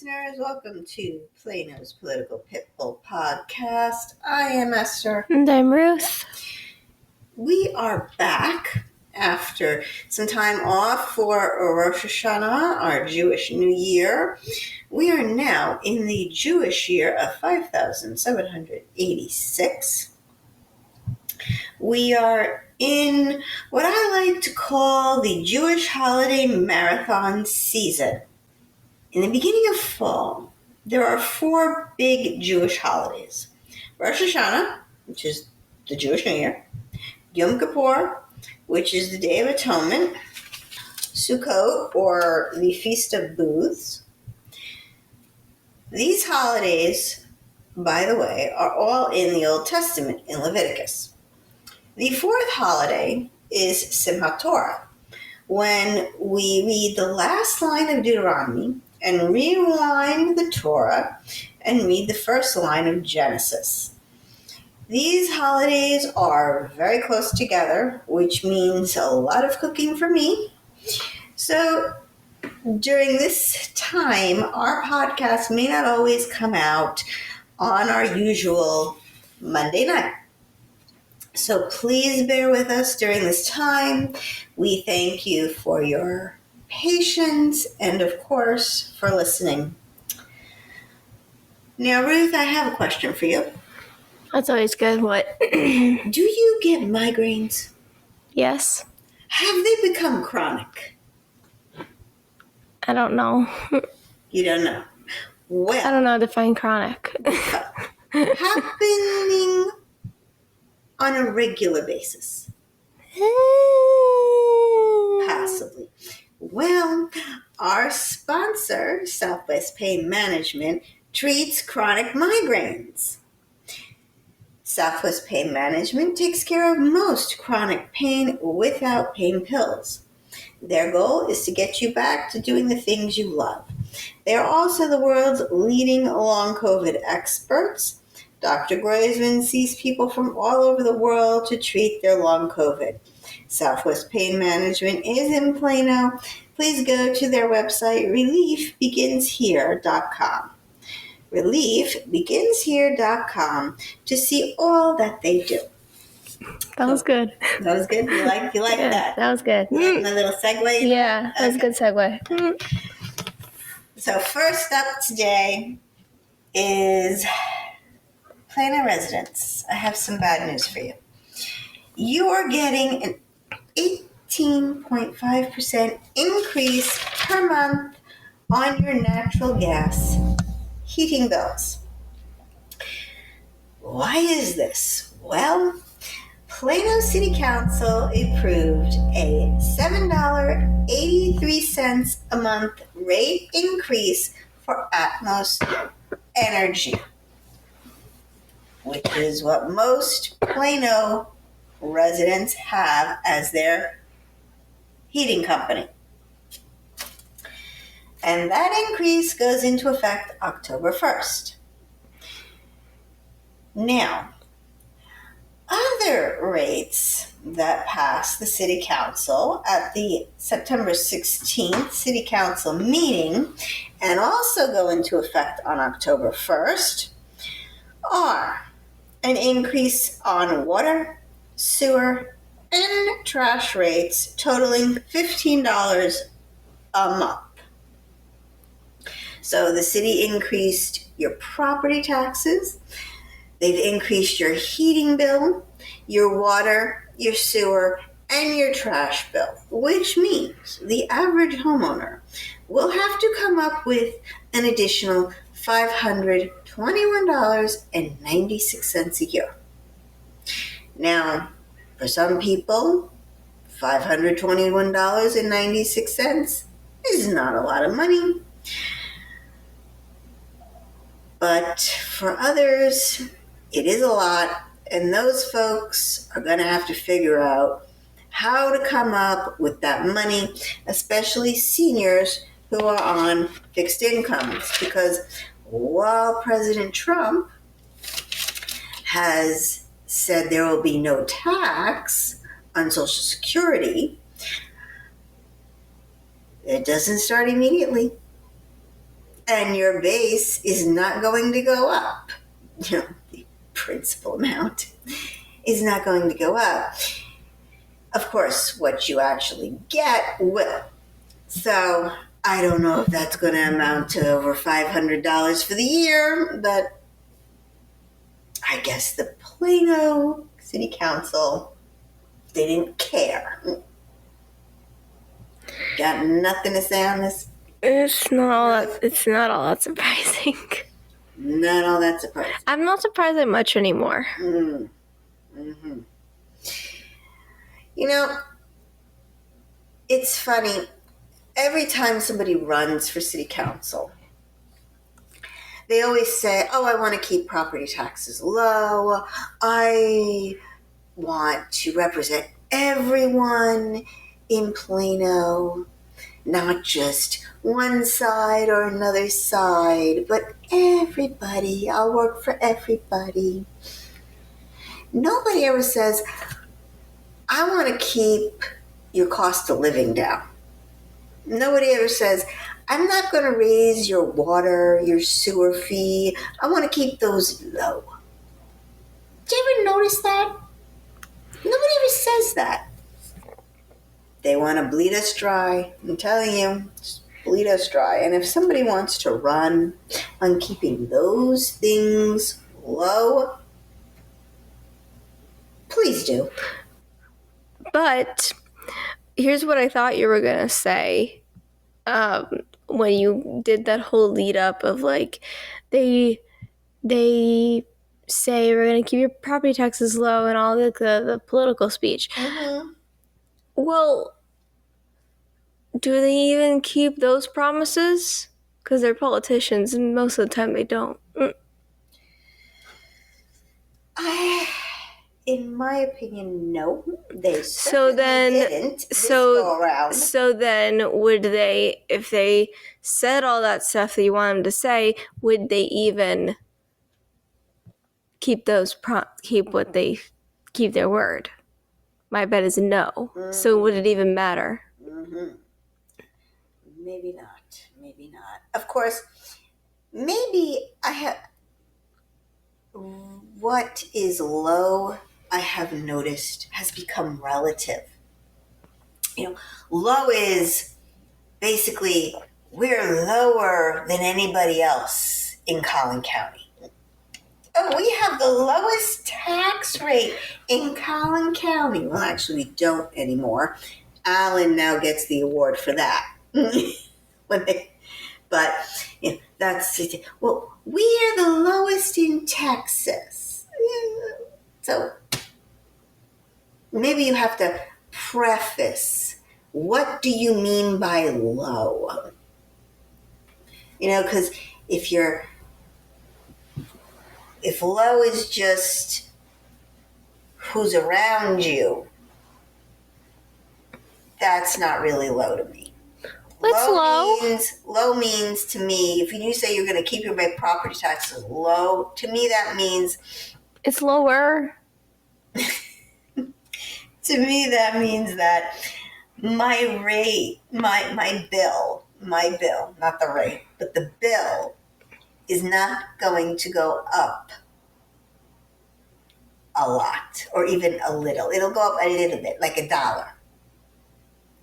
listeners. Welcome to Plano's Political Pitbull Podcast. I am Esther. And I'm Ruth. We are back after some time off for Rosh Hashanah, our Jewish New Year. We are now in the Jewish year of 5786. We are in what I like to call the Jewish holiday marathon season. In the beginning of fall, there are 4 big Jewish holidays. Rosh Hashanah, which is the Jewish New Year. Yom Kippur, which is the Day of Atonement. Sukkot, or the Feast of Booths. These holidays, by the way, are all in the Old Testament in Leviticus. The 4th holiday is Simchat Torah, when we read the last line of Deuteronomy and rewind the Torah and read the first line of Genesis. These holidays are very close together, which means a lot of cooking for me. So during this time, our podcast may not always come out on our usual Monday night. So please bear with us during this time. We thank you for your patience and, of course, for listening. Now, Ruth, I have a question for you. That's always good. What? Do you get migraines? Yes. Have they become chronic? I don't know. You don't know. Well, I don't know how to define chronic. happening on a regular basis. Possibly. Well, our sponsor, Southwest Pain Management, treats chronic migraines. Southwest Pain Management takes care of most chronic pain without pain pills. Their goal is to get you back to doing the things you love. They are also the world's leading long COVID experts. Dr. Groisman sees people from all over the world to treat their long COVID. Southwest Pain Management is in Plano. Please go to their website, reliefbeginshere.com. reliefbeginshere.com to see all that they do. That was good. That was good? You like Yeah, that? That was good. You like my little segue? Yeah, that was a good segue. So first up today is Plano residents. I have some bad news for you. You are getting an 18.5% increase per month on your natural gas heating bills. Why is this? Well, Plano City Council approved a $7.83 a month rate increase for Atmos Energy, which is what most Plano residents have as their heating company. And that increase goes into effect October 1st. Now, other rates that passed the City Council at the September 16th City Council meeting and also go into effect on October 1st are an increase on water, sewer, and trash rates totaling $15 a month. So the city increased your property taxes, they've increased your heating bill, your water, your sewer, and your trash bill, which means the average homeowner will have to come up with an additional $521.96 a year. Now, for some people, $521.96 is not a lot of money. But for others, it is a lot, and those folks are going to have to figure out how to come up with that money, especially seniors who are on fixed incomes. Because while President Trump has said there will be no tax on Social Security, it doesn't start immediately. and your base is not going to go up. The principal amount is not going to go up. Of course, what you actually get will. So I don't know if that's going to amount to over $500 for the year, but I guess the Plano City Council didn't care. Got nothing to say on this? It's not all that surprising. Not all that surprising. I'm not surprised at much anymore. Mm-hmm. It's funny. Every time somebody runs for city council, they always say, I want to keep property taxes low. I want to represent everyone in Plano, not just one side or another side, but everybody. I'll work for everybody. Nobody ever says, I want to keep your cost of living down. Nobody ever says, I'm not going to raise your water, your sewer fee. I want to keep those low. Did you ever notice that? Nobody ever says that. They want to bleed us dry. I'm telling you, just bleed us dry. And if somebody wants to run on keeping those things low, please do. But here's what I thought you were going to say when you did that whole lead up of like, they say we're going to keep your property taxes low and all the political speech. Mm-hmm. Well, do they even keep those promises? Because they're politicians and most of the time they don't. In my opinion, no. They didn't go around. So then would they, if they said all that stuff that you want them to say, would they even keep keep their word? My bet is no. Mm-hmm. So would it even matter? Mm-hmm. Maybe not. Of course, maybe what is low, I have noticed, has become relative. Low is basically we're lower than anybody else in Collin County. We have the lowest tax rate in Collin County. Well, actually, we don't anymore. Allen now gets the award for that. That's it. Well, we are the lowest in Texas. So maybe you have to preface, what do you mean by low? Because if low is just who's around you, that's not really low to me. What's low? Low means to me, if you say you're going to keep your property taxes low, to me that means it's lower. To me that means that my rate, my bill, not the rate, but the bill is not going to go up a lot or even a little. It'll go up a little bit, like $1.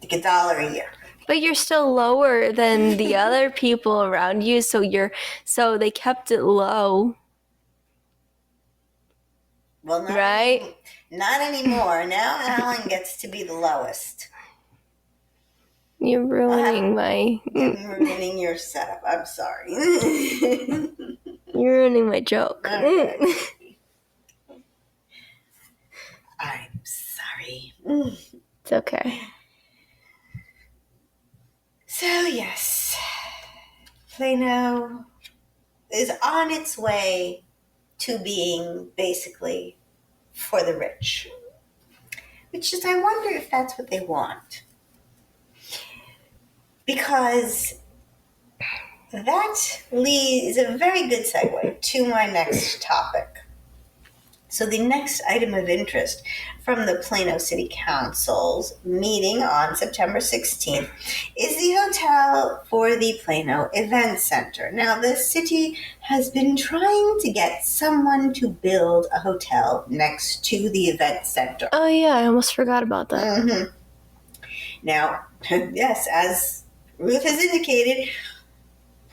Like $1 a year. But you're still lower than the other people around you, so they kept it low. Well, right? Not anymore. Now Allen gets to be the lowest. You're ruining I'm ruining your setup. I'm sorry. You're ruining my joke. Okay. I'm sorry. It's okay. So, yes, Plano is on its way to being basically for the rich. Which is, I wonder if that's what they want. Because that is a very good segue to my next topic. So the next item of interest from the Plano City Council's meeting on September 16th is the hotel for the Plano Event Center. Now, the city has been trying to get someone to build a hotel next to the event center. Oh, yeah, I almost forgot about that. Mm-hmm. Now, yes, as Ruth has indicated,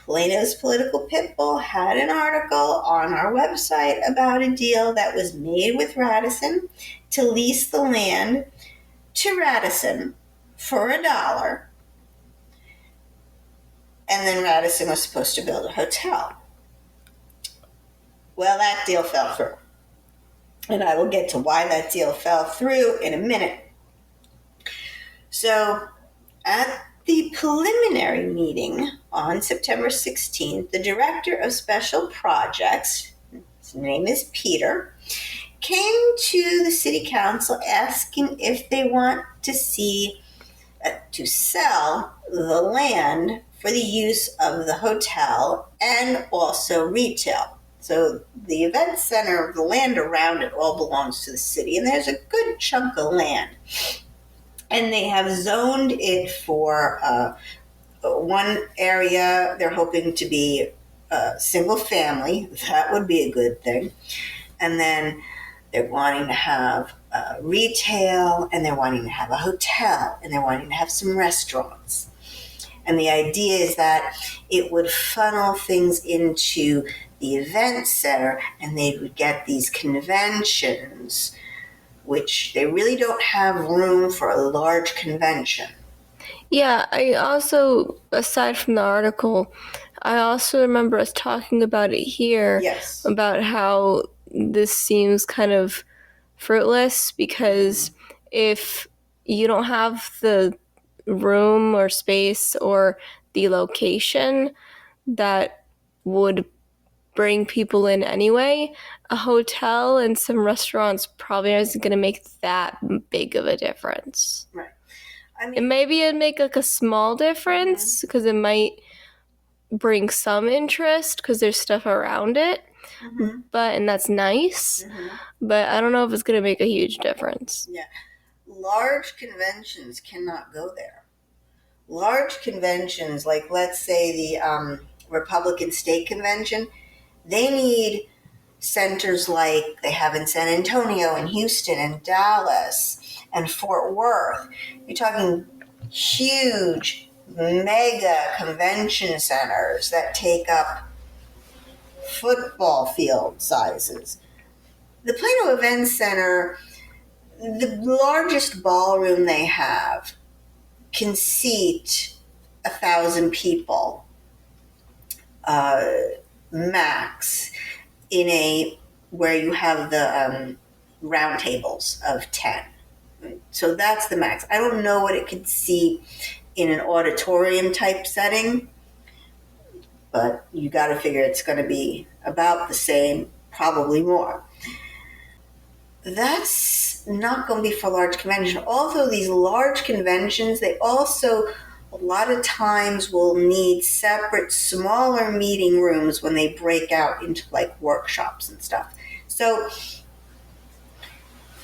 Plano's political pitbull had an article on our website about a deal that was made with Radisson to lease the land to Radisson for $1. And then Radisson was supposed to build a hotel. Well, that deal fell through. And I will get to why that deal fell through in a minute. So, at the preliminary meeting on September 16th, the Director of Special Projects, his name is Peter, came to the City Council asking if they want to sell the land for the use of the hotel and also retail. So the event center, the land around it all belongs to the city, and there's a good chunk of land. And they have zoned it for one area. They're hoping to be single family. That would be a good thing. And then they're wanting to have retail, and they're wanting to have a hotel, and they're wanting to have some restaurants. And the idea is that it would funnel things into the event center, and they would get these conventions, which they really don't have room for a large convention. Yeah, I also, aside from the article, I also remember us talking about it here. Yes. About how this seems kind of fruitless because if you don't have the room or space or the location that would bring people in anyway, a hotel and some restaurants probably isn't going to make that big of a difference. Right. I mean, and maybe it'd make like a small difference because it might bring some interest because there's stuff around it. Mm-hmm. And that's nice. Mm-hmm. But I don't know if it's going to make a huge difference. Yeah. Large conventions cannot go there. Large conventions, like let's say the Republican State Convention, they need centers like they have in San Antonio and Houston and Dallas and Fort Worth. You're talking huge, mega convention centers that take up football field sizes. The Plano Event Center, the largest ballroom they have, can seat 1,000 people max where you have the round tables of 10. So that's the max. I don't know what it could seat in an auditorium type setting, but you got to figure it's going to be about the same, probably more. That's not going to be for large conventions. Also, these large conventions, they also a lot of times will need separate, smaller meeting rooms when they break out into like workshops and stuff. So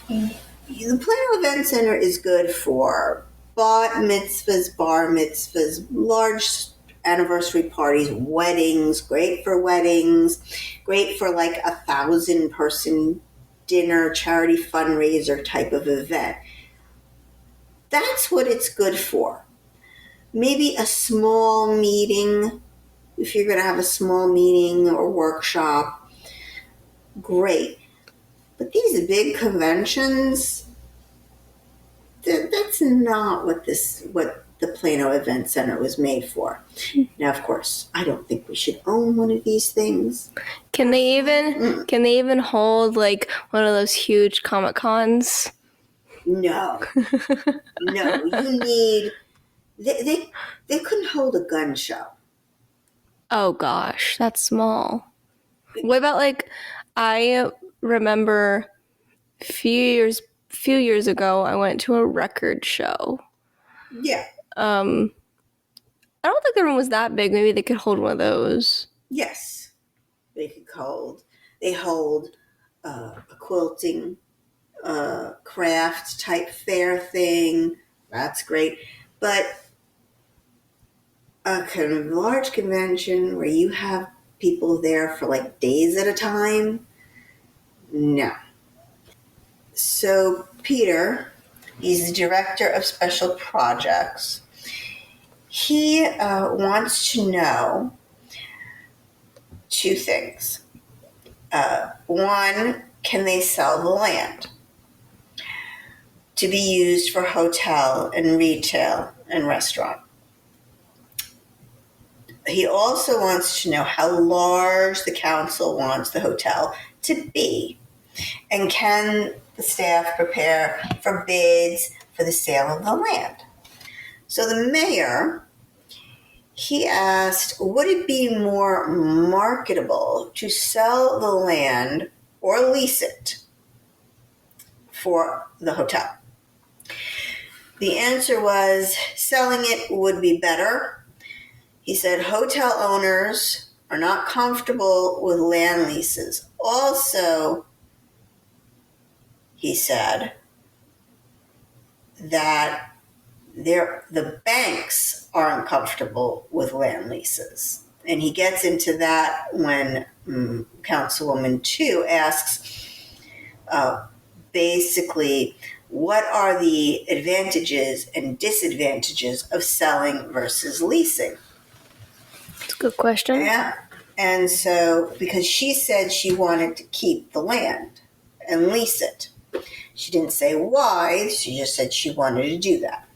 the Plano Event Center is good for bat mitzvahs, bar mitzvahs, large anniversary parties, weddings, great for weddings, great for like 1,000-person dinner, charity fundraiser type of event. That's what it's good for. Maybe a small meeting, if you're going to have a small meeting or workshop, great. But these big conventions, that's not what the Plano Event Center was made for. Now, of course, I don't think we should own one of these things. Can they even hold like one of those huge Comic Cons? No. No, you need... They couldn't hold a gun show. Oh gosh, that's small. What about like, I remember a few years ago I went to a record show. Yeah. I don't think the room was that big. Maybe they could hold one of those. Yes. They hold a quilting craft type fair thing. That's great. But a kind of large convention where you have people there for like days at a time, no. So Peter, he's the director of special projects. He wants to know two things. One, can they sell the land to be used for hotel and retail and restaurant? He also wants to know how large the council wants the hotel to be. And can the staff prepare for bids for the sale of the land? So the mayor, he asked, would it be more marketable to sell the land or lease it for the hotel? The answer was selling it would be better. He said hotel owners are not comfortable with land leases. Also, he said that the banks aren't comfortable with land leases. And he gets into that when Councilwoman 2 asks basically, what are the advantages and disadvantages of selling versus leasing? That's a good question. Yeah. And so, because she said she wanted to keep the land and lease it. She didn't say why, she just said she wanted to do that.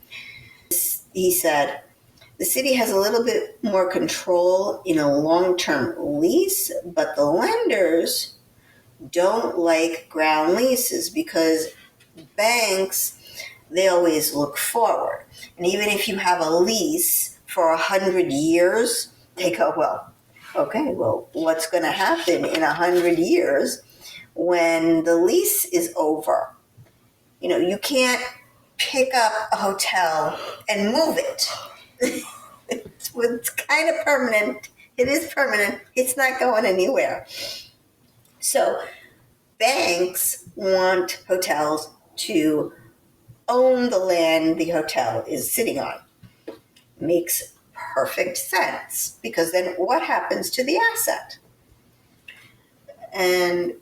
He said, the city has a little bit more control in a long-term lease, but the lenders don't like ground leases because banks, they always look forward. And even if you have a lease for 100 years, they go, well, okay, well, what's going to happen in 100 years when the lease is over? You know, you can't pick up a hotel and move it. It's kind of permanent. It is permanent. It's not going anywhere. So banks want hotels to own the land the hotel is sitting on. Makes perfect sense, because then what happens to the asset? And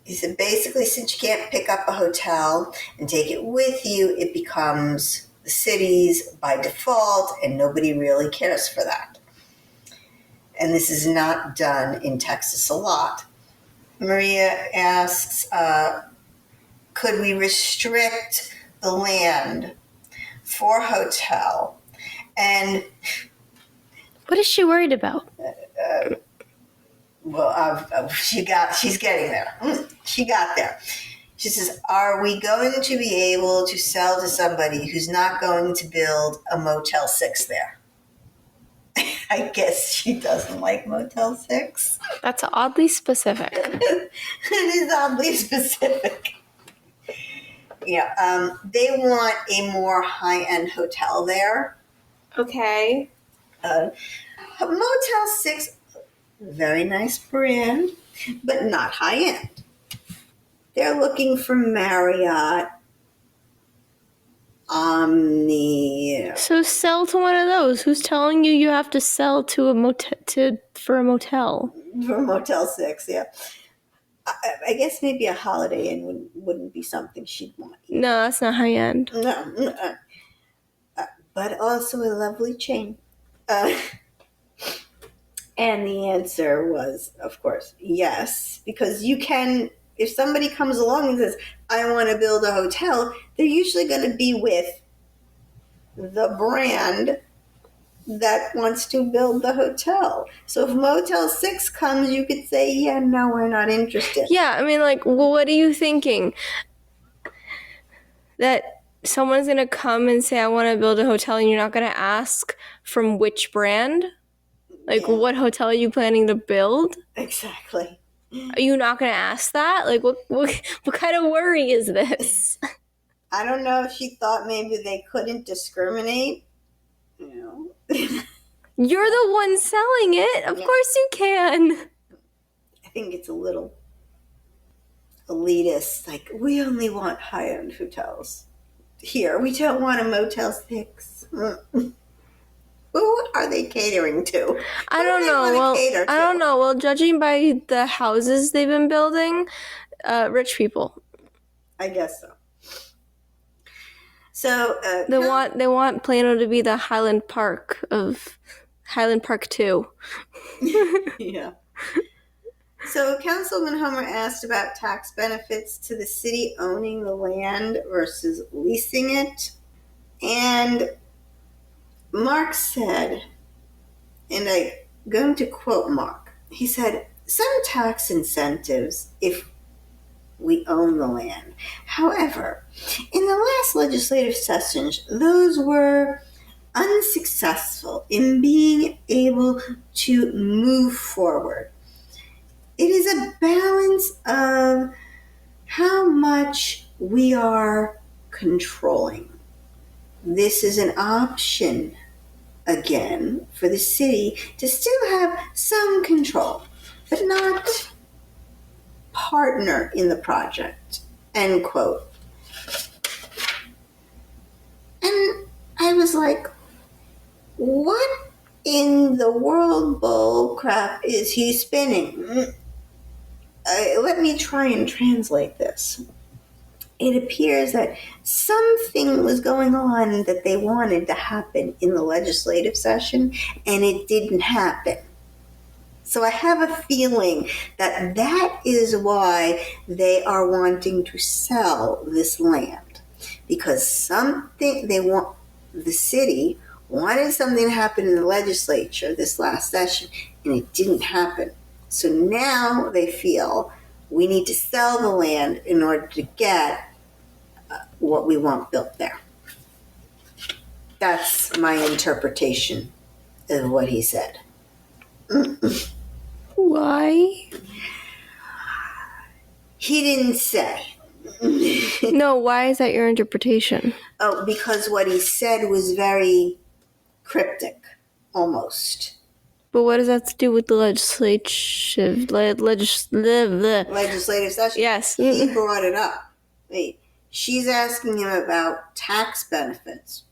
he said, basically, since you can't pick up a hotel and take it with you, it becomes the city's by default, and nobody really cares for that. And this is not done in Texas a lot. Maria asks, could we restrict the land for hotel? And what is she worried about? She's getting there. She got there. She says, are we going to be able to sell to somebody who's not going to build a Motel 6 there? I guess she doesn't like Motel 6. That's oddly specific. It is oddly specific. Yeah, they want a more high-end hotel there. Okay. Motel 6, very nice brand, but not high-end. They're looking for Marriott, Omni. So sell to one of those. Who's telling you have to sell to a motel for a motel? For Motel 6, yeah. I guess maybe a Holiday Inn wouldn't be something she'd want. No, that's not high end. No, but also a lovely chain. And the answer was, of course, yes, because you can. If somebody comes along and says, I want to build a hotel, they're usually going to be with the brand that wants to build the hotel. So if Motel 6 comes, you could say, yeah, no, we're not interested. Yeah, I mean, like, well, what are you thinking? That someone's going to come and say, I want to build a hotel, and you're not going to ask from which brand? Like, yeah. What hotel are you planning to build? Exactly. Are you not going to ask that? Like, what kind of worry is this? I don't know if she thought maybe they couldn't discriminate. You know. You're the one selling it. Of course you can. think it's a little elitist. Like, we only want high-end hotels here. We don't want a Motel 6. Who are they catering to? I don't know. Well, I don't know. Well, judging by the houses they've been building, rich people. I guess so. So they want Plano to be the Highland Park 2. Yeah. So Councilman Homer asked about tax benefits to the city owning the land versus leasing it. And Mark said, and I'm going to quote Mark, he said, some tax incentives if we own the land. However, in the last legislative sessions, those were unsuccessful in being able to move forward. It is a balance of how much we are controlling. This is an option, again, for the city to still have some control, but not partner in the project, end quote. And I was like, what in the world bull crap is he spinning? Let me try and translate this. It appears that something was going on that they wanted to happen in the legislative session, and it didn't happen. So I have a feeling that that is why they are wanting to sell this land, because something the city wanted something to happen in the legislature this last session, and it didn't happen. So now they feel we need to sell the land in order to get what we want built there. That's my interpretation of what he said. Why? He didn't say. No, why is that your interpretation? Oh, because what he said was very cryptic, almost. But what does that to do with the legislative session? Yes. He brought it up. Wait, she's asking him about tax benefits.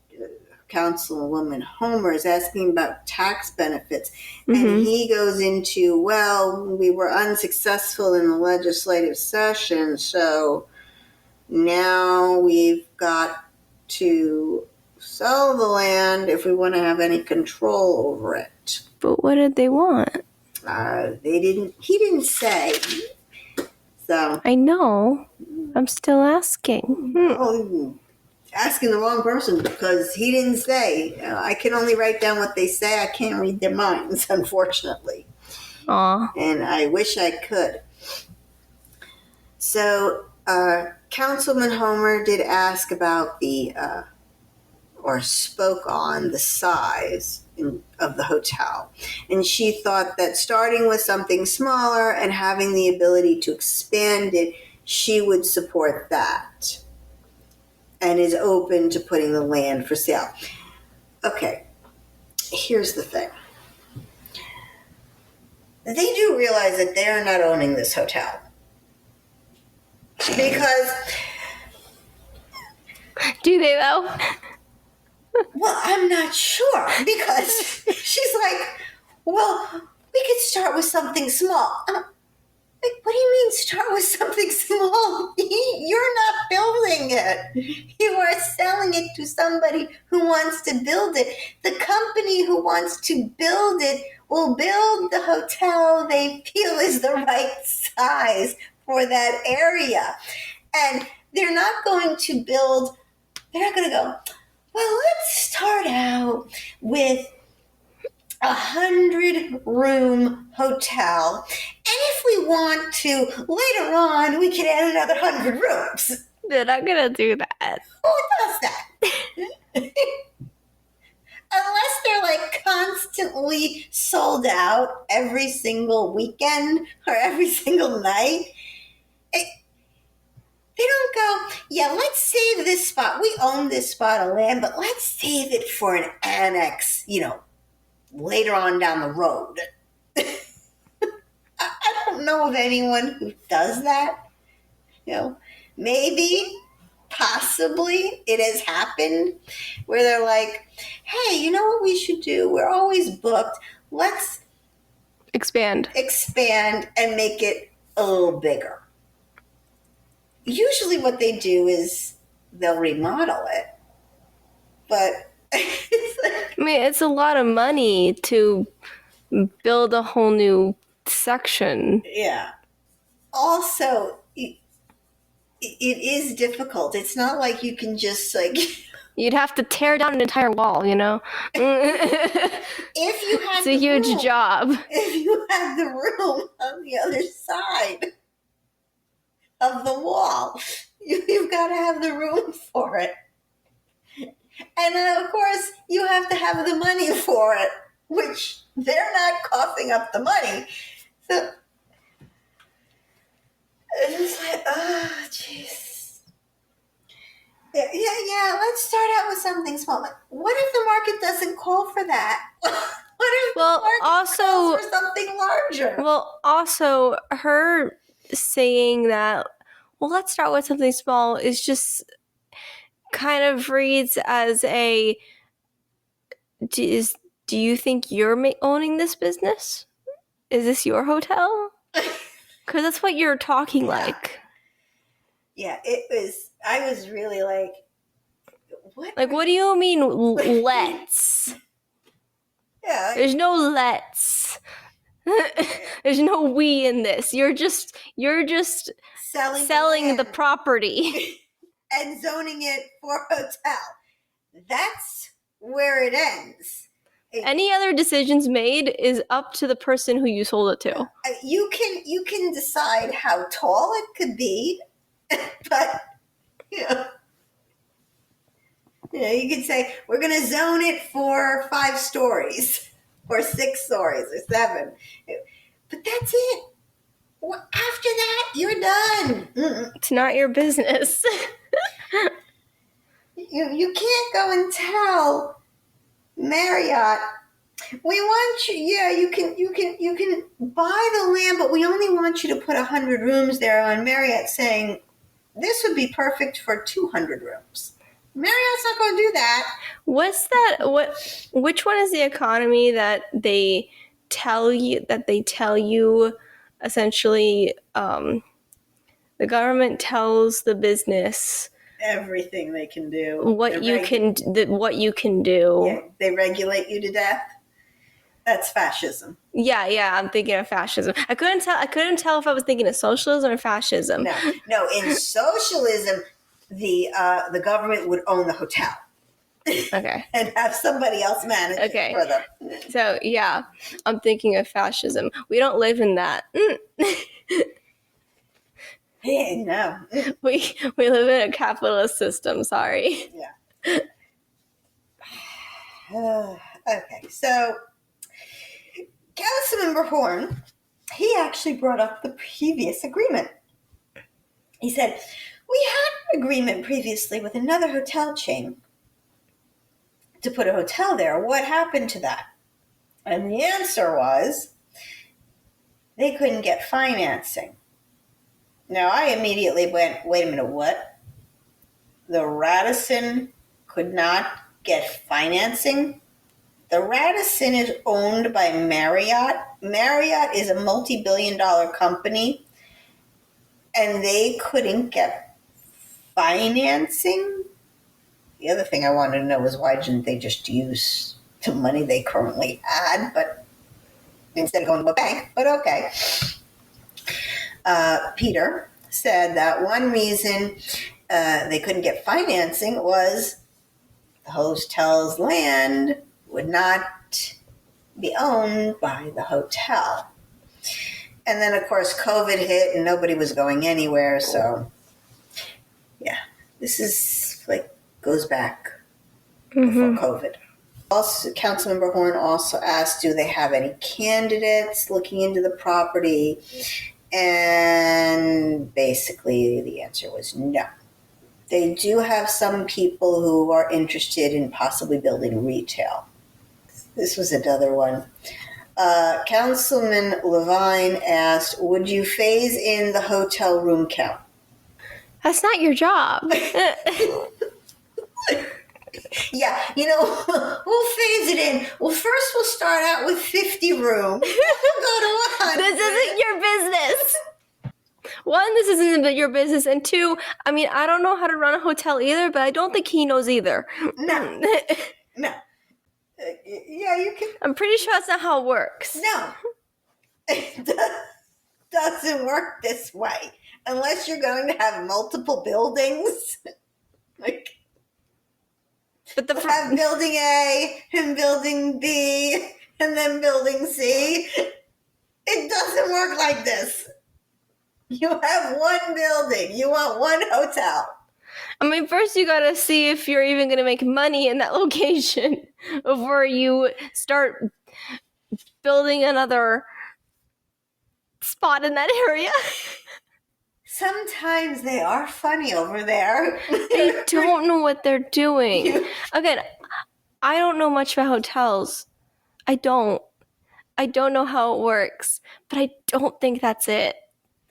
Councilwoman Homer is asking about tax benefits. Mm-hmm. And he goes into, well, we were unsuccessful in the legislative session, so now we've got to sell the land if we want to have any control over it. But what did they want? He didn't say. So I know. I'm still asking. Oh, asking the wrong person, because he didn't say. I can only write down what they say. I can't read their minds, unfortunately. Aw. And I wish I could. So Councilman Homer did ask about or spoke on the size of the hotel. And she thought that starting with something smaller and having the ability to expand it, she would support that and is open to putting the land for sale. Okay, here's the thing. They do realize that they're not owning this hotel. Because... Do they, though? Well, I'm not sure, because she's like, well, we could start with something small. I'm like, what do you mean start with something small? You're not building it. You are selling it to somebody who wants to build it. The company who wants to build it will build the hotel they feel is the right size for that area. And they're not going to go, well, let's start out with 100-room hotel. And if we want to, later on, we can add another 100 rooms. They're not going to do that. Who does that? Unless they're like constantly sold out every single weekend or every single night. They don't go, yeah, let's save this spot. We own this spot of land, but let's save it for an annex, later on down the road. I don't know know of anyone who does that. Maybe, possibly, it has happened where they're like, hey, you know what we should do? We're always booked. Let's expand and make it a little bigger. Usually what they do is they'll remodel it. But it's a lot of money to build a whole new section. Yeah. Also, it is difficult. It's not like you can just You'd have to tear down an entire wall, If you had it's a huge job. If you had the room on the other side of the wall, you've got to have the room for it. And of course, you have to have the money for it, which they're not coughing up the money. So it's just like, oh, jeez. Yeah, let's start out with something small. What if the market doesn't call for that? What if the market calls for something larger? Well, also, her saying that, well, let's start with something small is just kind of reads as a, do you think you're owning this business? Is this your hotel? Because that's what you're talking like. Yeah, I was really like, what? Like, what do you mean, let's? Yeah. There's no let's. There's no we in this. You're just selling the property. And zoning it for hotel. That's where it ends. Any other decisions made is up to the person who you sold it to. You can decide how tall it could be, but you could say we're going to zone it for 5 stories, or 6 stories, or 7. But that's it. Well, after that, you're done. It's not your business. You can't go and tell Marriott, we want you. Yeah, you can buy the land, but we only want you to put 100 rooms there. And Marriott saying this would be perfect for 200 rooms. Marriott's not going to do that. What's that? Which one is the economy that they tell you? Essentially, the government tells the business everything they can do, what you can do. Yeah, they regulate you to death. That's fascism. Yeah, I'm thinking of fascism. I couldn't tell if I was thinking of socialism or fascism. No. In socialism, the government would own the hotel. Okay. And have somebody else manage it for them. So yeah, I'm thinking of fascism. We don't live in that. Yeah, no. We live in a capitalist system. Sorry. Yeah. Okay, so Councilmember Horn, he actually brought up the previous agreement. He said, we had an agreement previously with another hotel chain to put a hotel there. What happened to that? And the answer was they couldn't get financing. Now, I immediately went, wait a minute, what? The Radisson could not get financing? The Radisson is owned by Marriott. Marriott is a multi-billion-dollar company, and they couldn't get financing? The other thing I wanted to know was why didn't they just use the money they currently had, but instead of going to a bank, but okay. Peter said that one reason they couldn't get financing was the hotel's land would not be owned by the hotel. And then, of course, COVID hit and nobody was going anywhere. So, yeah, this is goes back before COVID. Also, Councilmember Horn also asked, do they have any candidates looking into the property? And basically the answer was no. They do have some people who are interested in possibly building retail. This was another one. Councilman Levine asked, would you phase in the hotel room count? That's not your job. Yeah, we'll phase it in. Well, first we'll start out with 50 rooms. We'll go to 100. This isn't your business. One, this isn't your business, and two, I don't know how to run a hotel either, but I don't think he knows either. No. No. Yeah, you can. I'm pretty sure that's not how it works. No. It doesn't work this way. Unless you're going to have multiple buildings. But have building A and building B and then building C. It doesn't work like this. You have one building. You want one hotel. First you gotta see if you're even gonna make money in that location before you start building another spot in that area. Sometimes they are funny over there. They don't know what they're doing. Again, I don't know much about hotels. I don't know how it works, but I don't think that's it.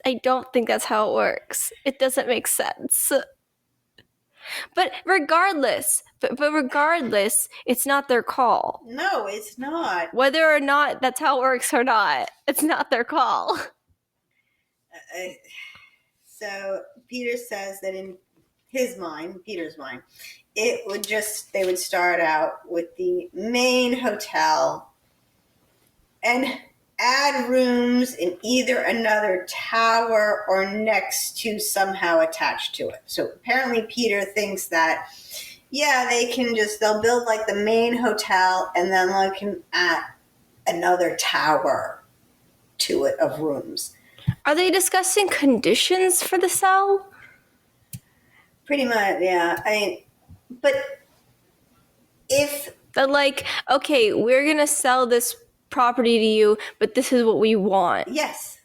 I don't think that's how it works. It doesn't make sense. But regardless, it's not their call. No, it's not. Whether or not that's how it works or not, it's not their call. So Peter says that in Peter's mind, they would start out with the main hotel and add rooms in either another tower or next to somehow attached to it. So apparently Peter thinks that, they'll build like the main hotel and then they can add another tower to it of rooms. Are they discussing conditions for the sale? Pretty much, yeah. But if... They're like, okay, we're going to sell this property to you, but this is what we want. Yes.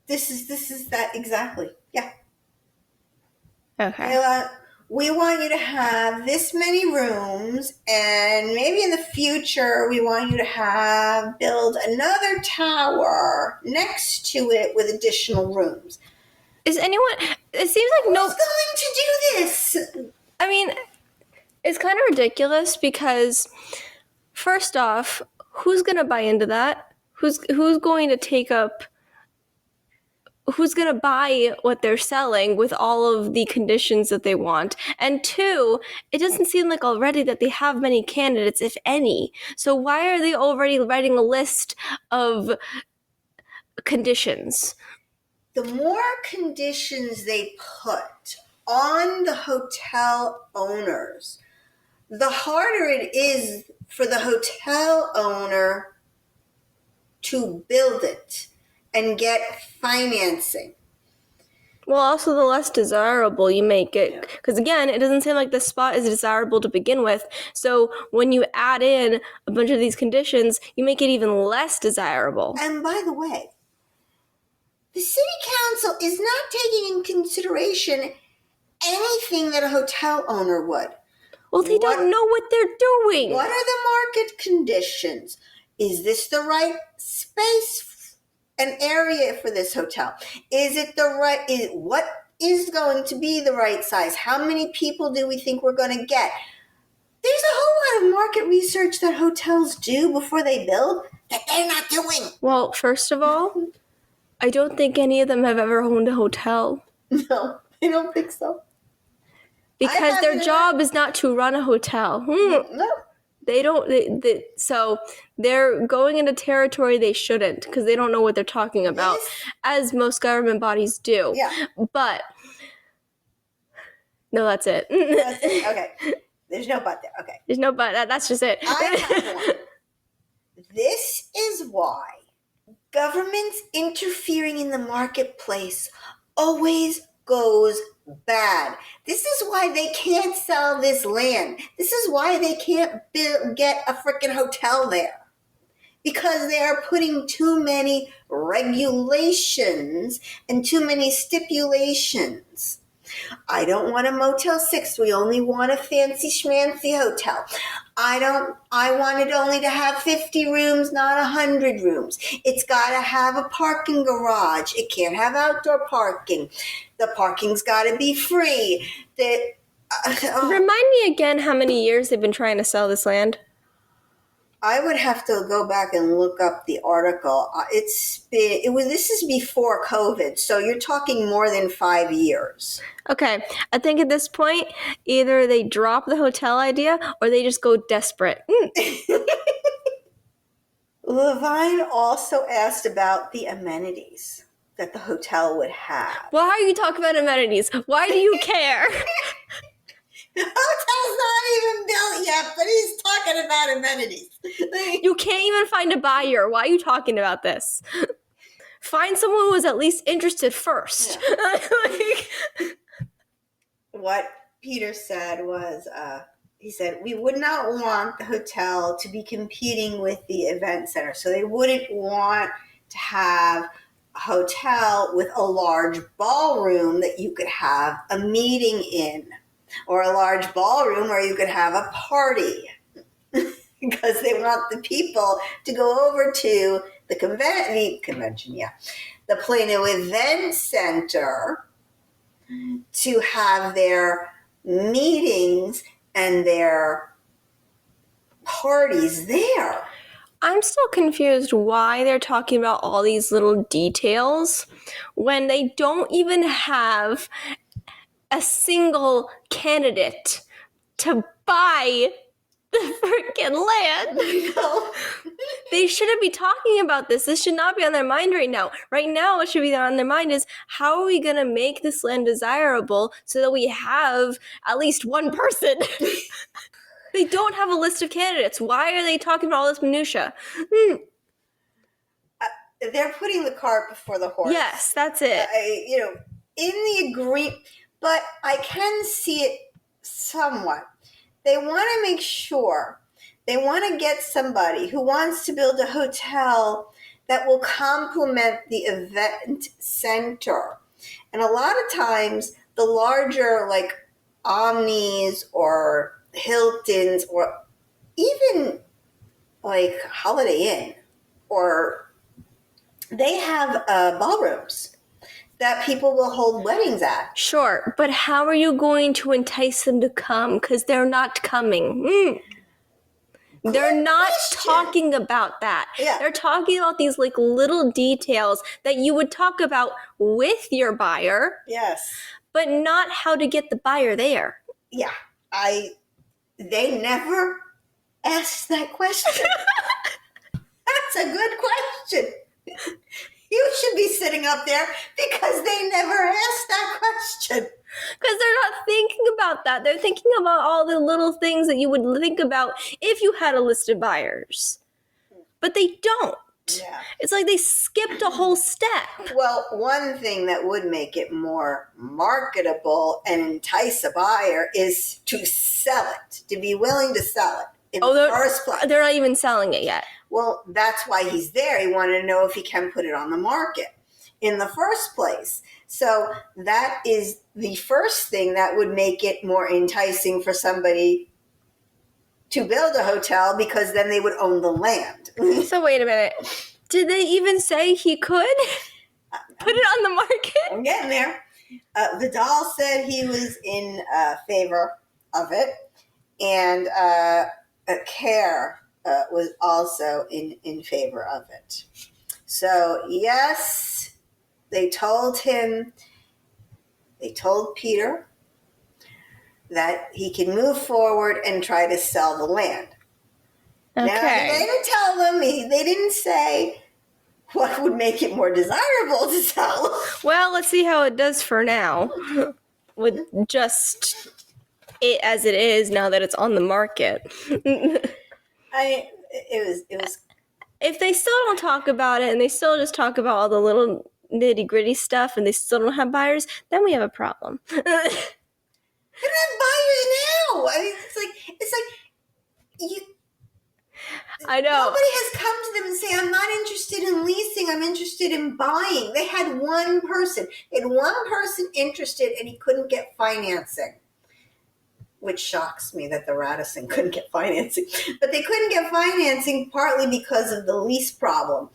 This is that exactly. Yeah. Okay. We want you to have this many rooms, and maybe in the future we want you to build another tower next to it with additional rooms. It seems like Who's going to do this? It's kind of ridiculous because, first off, who's going to buy into that? Who's going to buy what they're selling with all of the conditions that they want? And two, it doesn't seem like already that they have many candidates, if any. So why are they already writing a list of conditions? The more conditions they put on the hotel owners, the harder it is for the hotel owner to build it and get financing. Well, also the less desirable you make it. Because again, it doesn't seem like the spot is desirable to begin with. So when you add in a bunch of these conditions, you make it even less desirable. And by the way, the city council is not taking in consideration anything that a hotel owner would. Well, they don't know what they're doing. What are the market conditions? Is this the right space and area for this hotel? Is it what is going to be the right size? How many people do we think we're going to get? There's a whole lot of market research that hotels do before they build that they're not doing. Well, first of all, I don't think any of them have ever owned a hotel. No, I don't think so. Because their job is not to run a hotel. No. They don't. So they're going into territory they shouldn't because they don't know what they're talking about, as most government bodies do. Yeah. But no, that's it. That's it. Okay. There's no but there. Okay. There's no but. That's just it. I have one. This is why governments interfering in the marketplace always goes bad. This is why they can't sell this land. This is why they can't get a freaking hotel there. Because they are putting too many regulations and too many stipulations. I don't want a Motel 6. We only want a fancy schmancy hotel. I want it only to have 50 rooms, not 100 rooms. It's got to have a parking garage. It can't have outdoor parking. The parking's got to be free. Remind me again how many years they've been trying to sell this land? I would have to go back and look up the article. This is before COVID, so you're talking more than 5 years. Okay, I think at this point, either they drop the hotel idea or they just go desperate. Levine also asked about the amenities that the hotel would have. Why are you talking about amenities? Why do you care? The hotel's not even built yet, but he's talking about amenities. You can't even find a buyer. Why are you talking about this? Find someone who was at least interested first. Yeah. What Peter said was, he said, we would not want the hotel to be competing with the event center. So they wouldn't want to have a hotel with a large ballroom that you could have a meeting in, or a large ballroom where you could have a party. Because they want the people to go over to the Plano Event Center to have their meetings and their parties there. I'm still confused why they're talking about all these little details when they don't even have a single candidate to buy the freaking land. I know. They shouldn't be talking about this. This should not be on their mind right now. Right now, what should be on their mind is, how are we going to make this land desirable so that we have at least one person? They don't have a list of candidates. Why are they talking about all this minutia? They're putting the cart before the horse. Yes, that's it. In the agreement, but I can see it somewhat. They want to make sure, they want to get somebody who wants to build a hotel that will complement the event center. And a lot of times, the larger, like Omnis or Hiltons, or even like Holiday Inn, or they have ballrooms that people will hold weddings at. Sure, but how are you going to entice them to come? Because they're not coming. They're not talking about that. Yeah. They're talking about these like little details that you would talk about with your buyer. Yes. But not how to get the buyer there. Yeah. They never asked that question. That's a good question. You should be sitting up there because they never asked that question. Because they're not thinking about that. They're thinking about all the little things that you would think about if you had a list of buyers. But they don't. Yeah. It's like they skipped a whole step. Well, one thing that would make it more marketable and entice a buyer is to sell it, to be willing to sell it in the first place. They're not even selling it yet. Well, that's why he's there. He wanted to know if he can put it on the market in the first place. So that is the first thing that would make it more enticing for somebody to build a hotel, because then they would own the land. So wait a minute. Did they even say he could put it on the market? I'm getting there. Vidal said he was in favor of it, and Care was also in favor of it. So yes, they told Peter that he can move forward and try to sell the land. Okay. Now, they didn't tell them, they didn't say what would make it more desirable to sell. Well, let's see how it does for now with just it as it is now that it's on the market. It was. If they still don't talk about it and they still just talk about all the little nitty gritty stuff and they still don't have buyers, then we have a problem. They don't have buyers now. I mean, it's like I know. Nobody has come to them and say, I'm not interested in leasing, I'm interested in buying. They had one person. They had one person interested and he couldn't get financing. Which shocks me that the Radisson couldn't get financing. But they couldn't get financing partly because of the lease problem.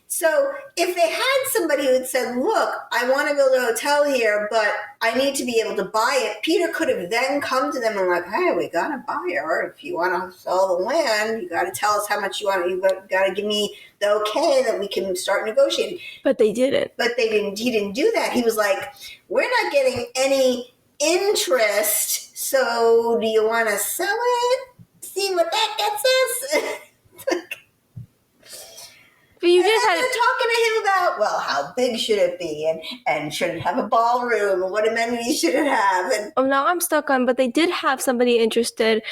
So if they had somebody who had said, look, I want to build a hotel here, but I need to be able to buy it, Peter could have then come to them and like, hey, we got a buyer. If you want to sell the land, you got to tell us how much you want. You got to give me the okay that we can start negotiating. But they didn't. But they didn't. He didn't do that. He was like, we're not getting any interest, so do you want to sell it? See what that gets us? But you and just then had they're talking to him about, well, how big should it be, and should it have a ballroom, and what amenities should it have? And now I'm stuck on, but they did have somebody interested,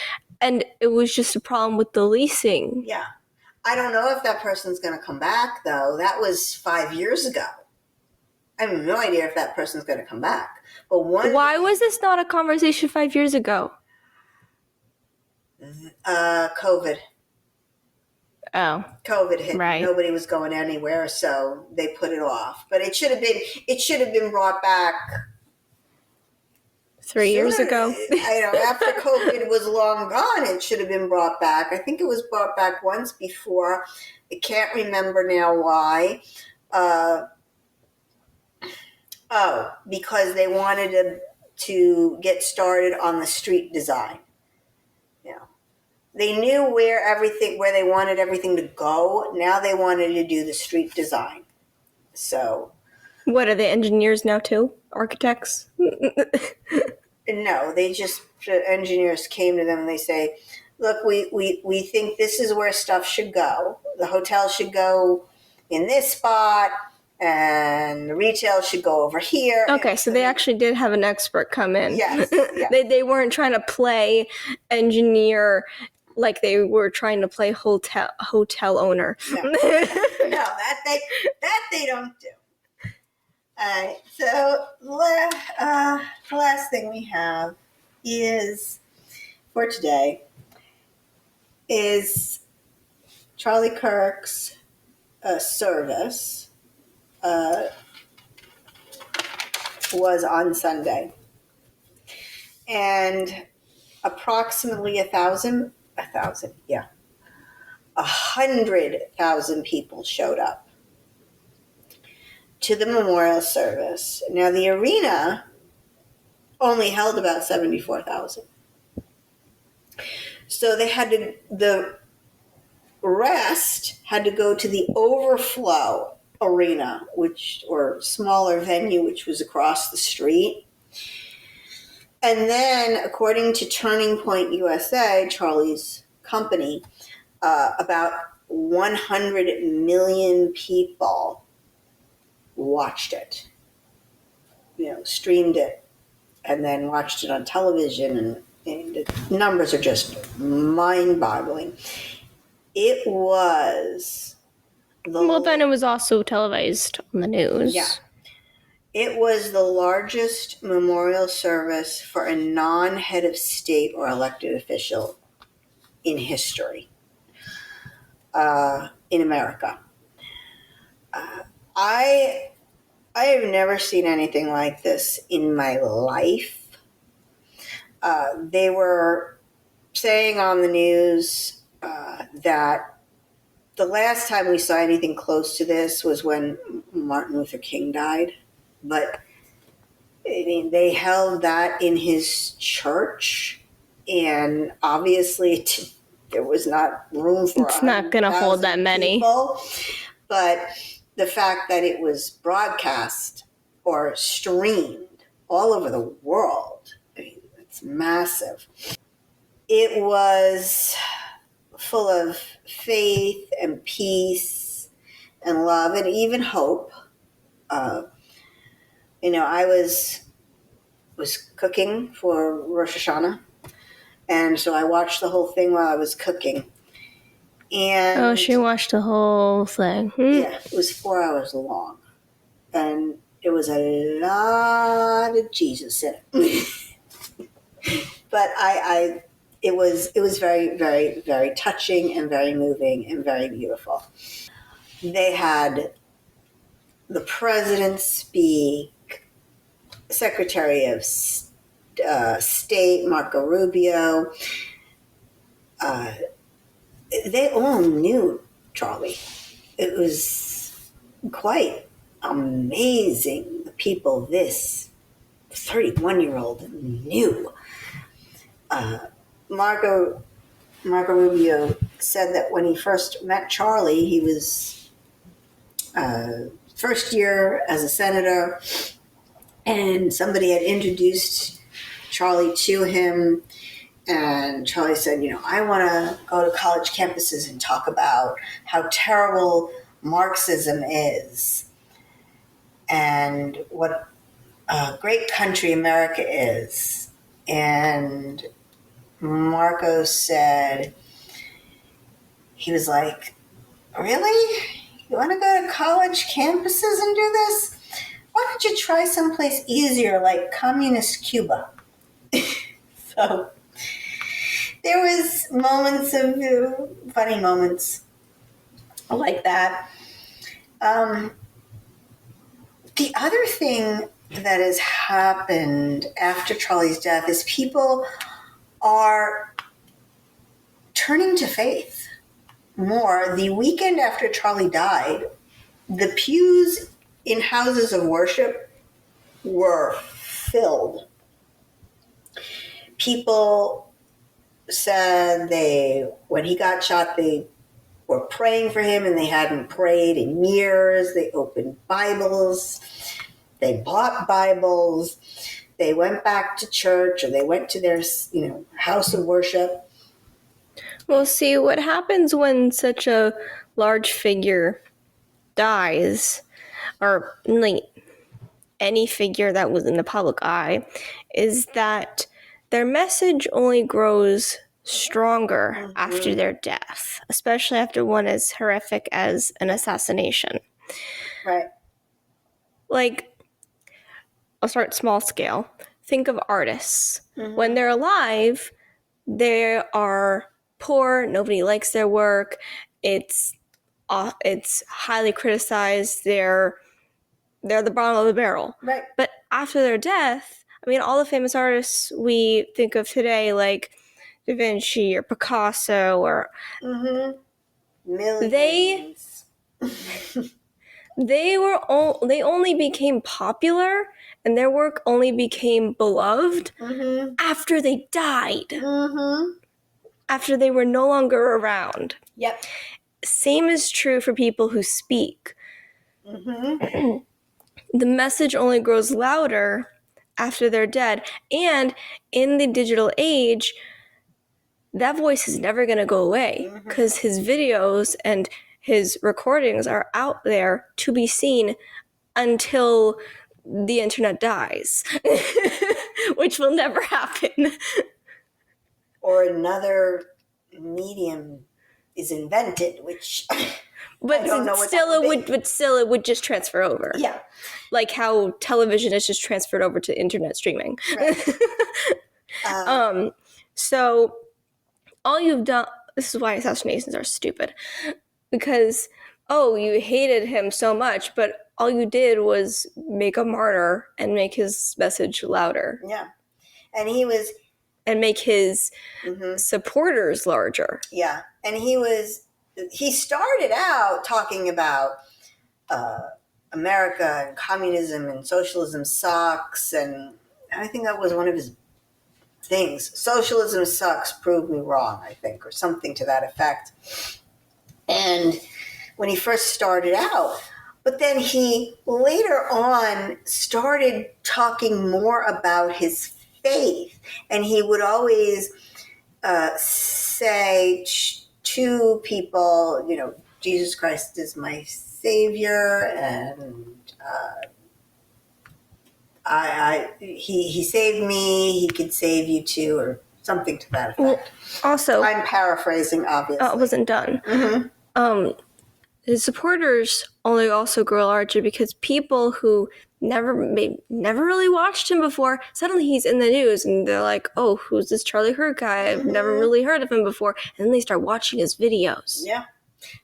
and it was just a problem with the leasing. Yeah. I don't know if that person's going to come back, though. That was 5 years ago. I have no idea if that person's going to come back. But why was this not a conversation 5 years ago? COVID. Oh, COVID hit. Right. Nobody was going anywhere, so they put it off. But it should have been brought back 3 years ago. After COVID was long gone, it should have been brought back. I think it was brought back once before. I can't remember now why. Because they wanted to get started on the street design. They knew where they wanted everything to go. Now they wanted to do the street design. So, what are they, engineers now too? Architects? No, engineers came to them and they say, look, we think this is where stuff should go. The hotel should go in this spot, and the retail should go over here. Okay, so they actually did have an expert come in. Yes. They weren't trying to play engineer like they were trying to play hotel owner. No, that they don't do. So the last thing we have is for today is Charlie Kirk's service was on Sunday, and approximately 100,000 people showed up to the memorial service. Now, the arena only held about 74,000. So the rest had to go to the overflow arena, or smaller venue, which was across the street. And then, according to Turning Point USA, Charlie's company, about 100 million people watched it, streamed it, and then watched it on television, and the numbers are just mind-boggling. It was then it was also televised on the news. Yeah. It was the largest memorial service for a non-head of state or elected official in history in America. I have never seen anything like this in my life. They were saying on the news that the last time we saw anything close to this was when Martin Luther King died. But they held that in his church, and obviously there was not room for it's not going to hold that many people. But the fact that it was broadcast or streamed all over the world, it's massive. It was full of faith and peace and love and even hope. I was cooking for Rosh Hashanah, and so I watched the whole thing while I was cooking. And she watched the whole thing. Yeah, it was 4 hours long, and it was a lot of Jesus in it. But it was very, very, very touching and very moving and very beautiful. They had the president speak, Secretary of State Marco Rubio. They all knew Charlie. It was quite amazing. The people this 31-year-old knew. Marco Rubio said that when he first met Charlie, he was first year as a senator, and somebody had introduced Charlie to him, and Charlie said, I want to go to college campuses and talk about how terrible Marxism is and what a great country America is. And Marco said, he was like, really? You want to go to college campuses and do this? Why don't you try someplace easier like communist Cuba? So there was moments of funny moments like that. The other thing that has happened after Charlie's death is people are turning to faith more. The weekend after Charlie died, the pews in houses of worship were filled. People said when he got shot, they were praying for him and they hadn't prayed in years. They opened Bibles. They bought Bibles. They went back to church, or they went to their, house of worship. Well, see, what happens when such a large figure dies, or like any figure that was in the public eye, is that their message only grows stronger after their death, especially after one as horrific as an assassination. Right. Like, I'll start small scale. Think of artists. When they're alive, they are poor. Nobody likes their work. It's highly criticized. They're the bottom of the barrel. Right. But after their death, all the famous artists we think of today, like Da Vinci or Picasso, or Millions. they only became popular and their work only became beloved after they died. After they were no longer around. Yep. Same is true for people who speak. The message only grows louder after they're dead. And in the digital age, that voice is never going to go away because his videos and his recordings are out there to be seen until the internet dies, which will never happen. Or another medium is invented, which but I don't know what still that would it would. But still, it would just transfer over. Yeah, like how television is just transferred over to internet streaming. Right. So all you've done. This is why assassinations are stupid, because you hated him so much, but all you did was make a martyr and make his message louder. Yeah, and make his supporters larger. Yeah, and he started out talking about America and communism and socialism sucks, and I think that was one of his things. Socialism sucks, prove me wrong, I think, or something to that effect. And when he first started out, but then he later on started talking more about his faith, and he would always say to people, Jesus Christ is my Savior, and he saved me, he could save you too, or something to that effect. Well, also, I'm paraphrasing, obviously. It wasn't done. His supporters only also grow larger because people who never really watched him before. Suddenly he's in the news and they're like, oh, who's this Charlie Kirk guy? I've never really heard of him before. And then they start watching his videos. Yeah,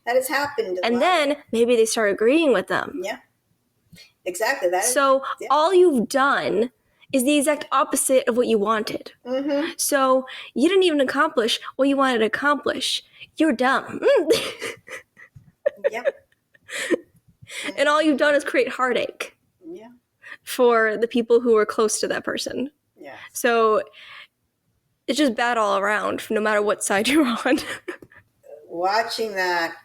that has happened. And then maybe they start agreeing with them. Yeah, exactly. So all you've done is the exact opposite of what you wanted. Mm-hmm. So you didn't even accomplish what you wanted to accomplish. You're dumb. Yep. And all you've done is create heartache. Yeah. For the people who were close to that person. Yeah. So it's just bad all around, no matter what side you're on. Watching that,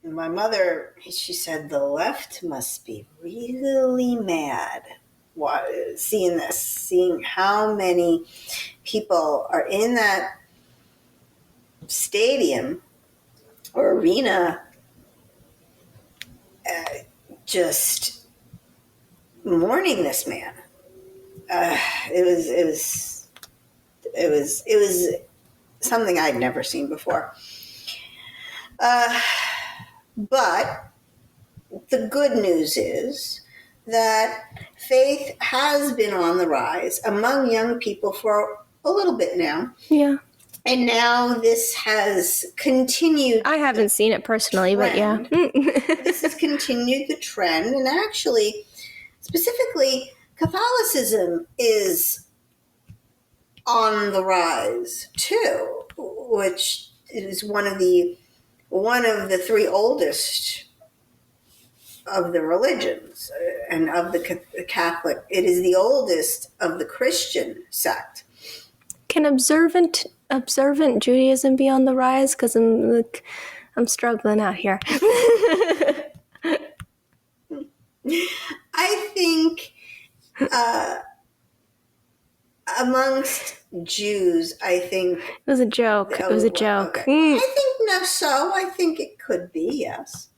my mother, she said, the left must be really mad seeing how many people are in that stadium or arena just mourning this man. It was something I'd never seen before. But the good news is that faith has been on the rise among young people for a little bit now. Yeah. And now this has continued. I haven't seen it personally, but yeah. This has continued the trend. And actually, specifically, Catholicism is on the rise too, which is one of the three oldest of the religions and of the Catholic. It is the oldest of the Christian sect. Can observant Judaism be on the rise? Because I'm struggling out here. I think amongst Jews, I think it was a joke. It was a joke. Okay. I think no. So I think it could be, yes.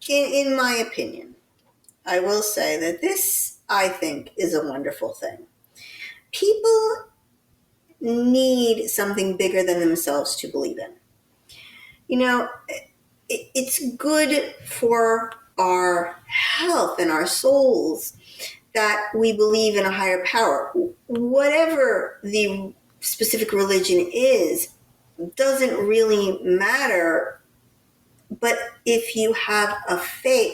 In my opinion, I will say that this, I think, is a wonderful thing. People need something bigger than themselves to believe in. You know, it's good for our health and our souls that we believe in a higher power. Whatever the specific religion is, doesn't really matter. But if you have a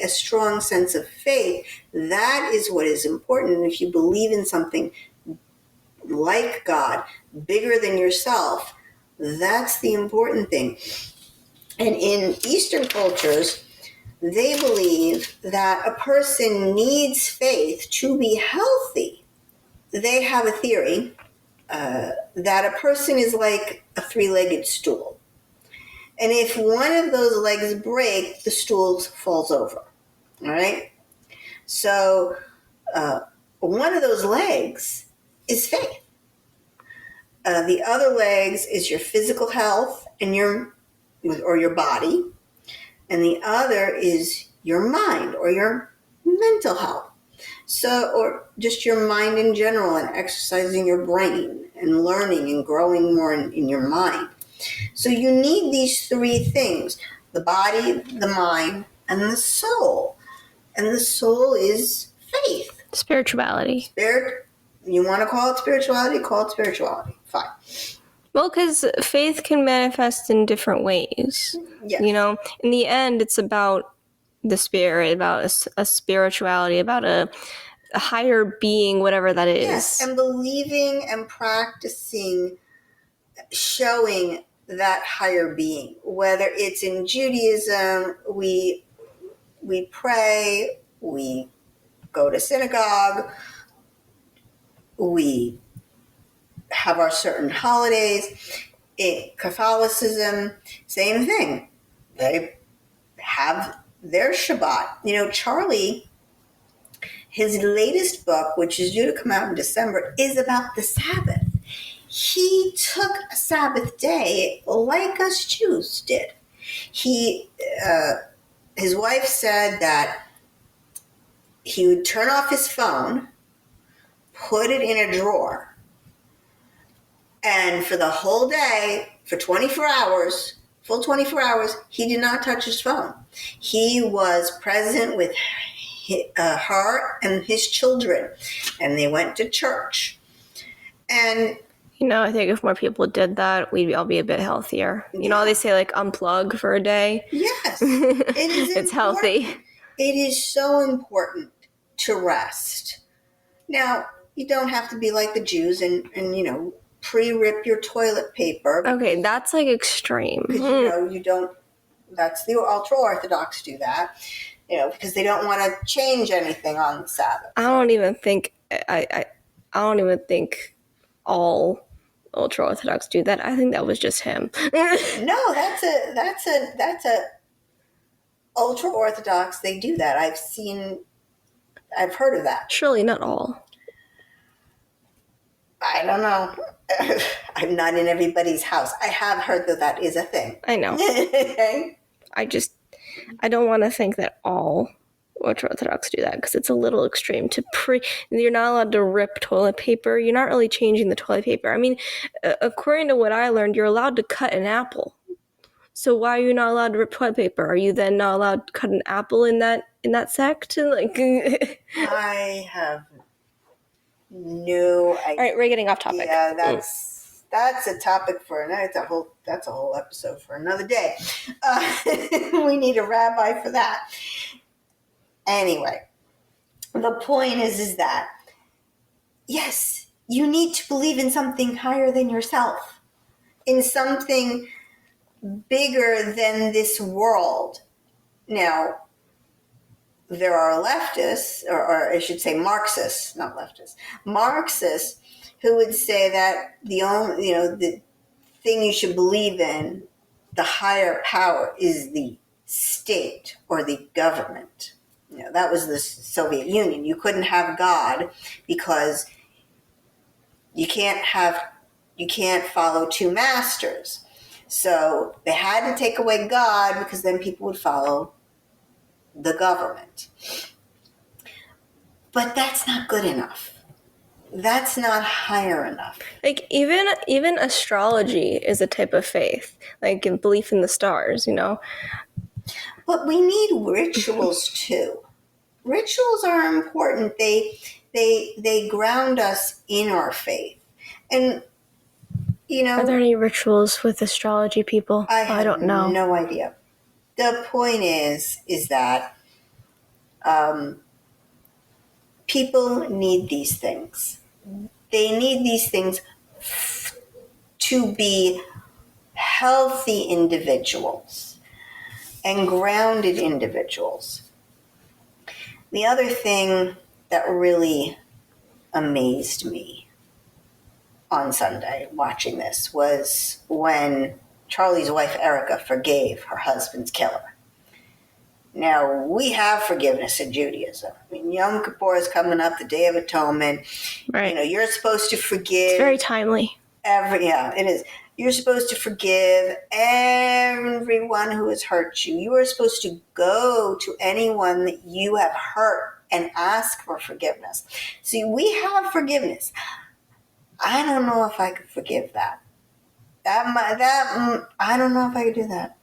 strong sense of faith, that is what is important. And if you believe in something like God, bigger than yourself, that's the important thing. And in Eastern cultures, they believe that a person needs faith to be healthy. They have a theory that a person is like a three-legged stool. And if one of those legs break, the stool falls over. All right? So one of those legs is faith. The other legs is your physical health and your body. And the other is your mind or your mental health. So, or just your mind in general, and exercising your brain and learning and growing more in your mind. So you need these three things: the body, the mind, and the soul. And the soul is faith. Spirituality. You want to call it spirituality? Call it spirituality. Fine. Well, because faith can manifest in different ways. Yes. You know, in the end, it's about the spirit, about a spirituality, about a higher being, whatever that is. Yes, and believing and practicing, showing that higher being. Whether it's in Judaism, we pray, we go to synagogue, we have our certain holidays. In Catholicism, same thing. They have their Shabbat. You know, Charlie, his latest book, which is due to come out in December, is about the Sabbath. He took a Sabbath day like us Jews did. His wife said that he would turn off his phone, put it in a drawer, and for the whole day, for 24 hours, full 24 hours, he did not touch his phone. He was present with her and his children, and they went to church. And I think if more people did that, we'd all be a bit healthier. They say like unplug for a day. Yes, it is. It's healthy. It is so important to rest. Now, you don't have to be like the Jews and pre-rip your toilet paper. Okay, that's like extreme. Because you don't. That's the ultra-Orthodox do that. Because they don't want to change anything on the Sabbath. I don't even think all ultra-Orthodox do that. I think that was just him. No, that's a ultra-Orthodox. They do that. I've heard of that. Surely not all. I don't know. I'm not in everybody's house. I have heard that is a thing. I know. I don't want to think that all ultra-Orthodox do that, because it's a little extreme to you're not allowed to rip toilet paper. You're not really changing the toilet paper. I mean, according to what I learned, you're allowed to cut an apple. So why are you not allowed to rip toilet paper? Are you then not allowed to cut an apple in that sect? I have no idea. All right, we're getting off topic. Yeah, that's a topic for another. That's a whole episode for another day. We need a rabbi for that. Anyway, the point is that yes, you need to believe in something higher than yourself, in something bigger than this world. Now, there are leftists, or I should say Marxists, not leftists, Marxists, who would say that the thing you should believe in, the higher power, is the state or the government. That was the Soviet Union. You couldn't have God because you can't follow two masters. So they had to take away God, because then people would follow the government. But that's not good enough. That's not higher enough. Like even astrology is a type of faith, like in belief in the stars, But we need rituals too. Rituals are important. They ground us in our faith. And are there any rituals with astrology people? I don't know. No idea. The point is that people need these things. They need these things to be healthy individuals and grounded individuals. The other thing that really amazed me on Sunday watching this was when Charlie's wife Erica forgave her husband's killer. Now, we have forgiveness in Judaism. I mean, Yom Kippur is coming up, the Day of Atonement. Right. You're supposed to forgive. It's very timely. It is. You're supposed to forgive everyone who has hurt you. You are supposed to go to anyone that you have hurt and ask for forgiveness. See, we have forgiveness. I don't know if I could forgive that. I don't know if I could do that.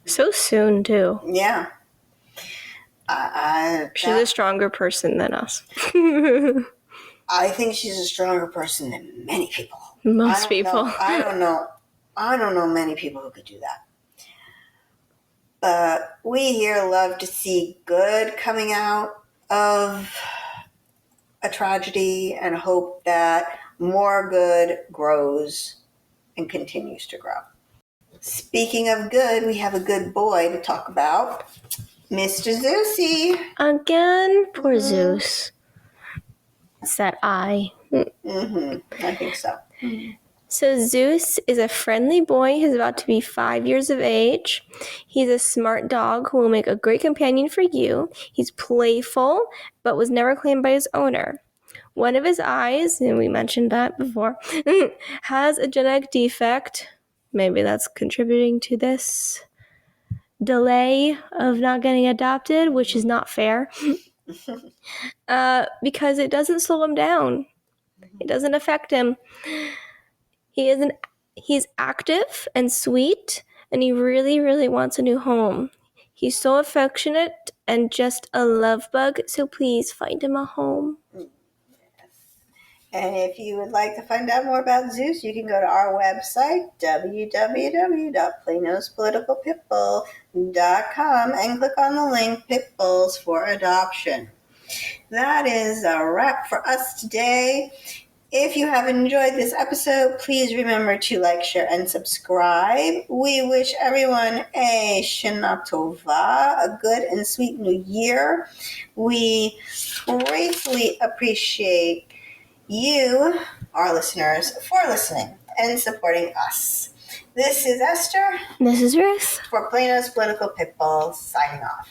So soon, too. Yeah. She's a stronger person than us. I think she's a stronger person than many people. Most people. I don't know many people who could do that. But we here love to see good coming out of a tragedy and hope that more good grows and continues to grow. Speaking of good, we have a good boy to talk about. Mr. Zeusy. Again? Poor Zeus. It's that eye. I think so. So Zeus is a friendly boy who's about to be 5 years of age. He's a smart dog who will make a great companion for you. He's playful, but was never claimed by his owner. One of his eyes, and we mentioned that before, has a genetic defect. Maybe that's contributing to this delay of not getting adopted, which is not fair. Because it doesn't slow him down. It doesn't affect him. He's active and sweet, and he really, really wants a new home. He's so affectionate and just a love bug, so please find him a home. And if you would like to find out more about Zeus, you can go to our website, www.planospoliticalpitbull.com, and click on the link Pit Bulls for Adoption. That is a wrap for us today. If you have enjoyed this episode, please remember to like, share, and subscribe. We wish everyone a Shana Tova, a good and sweet new year. We gratefully appreciate you, our listeners, for listening and supporting us. This is Esther. This is Ruth. For Plano's Political Pitbull, signing off.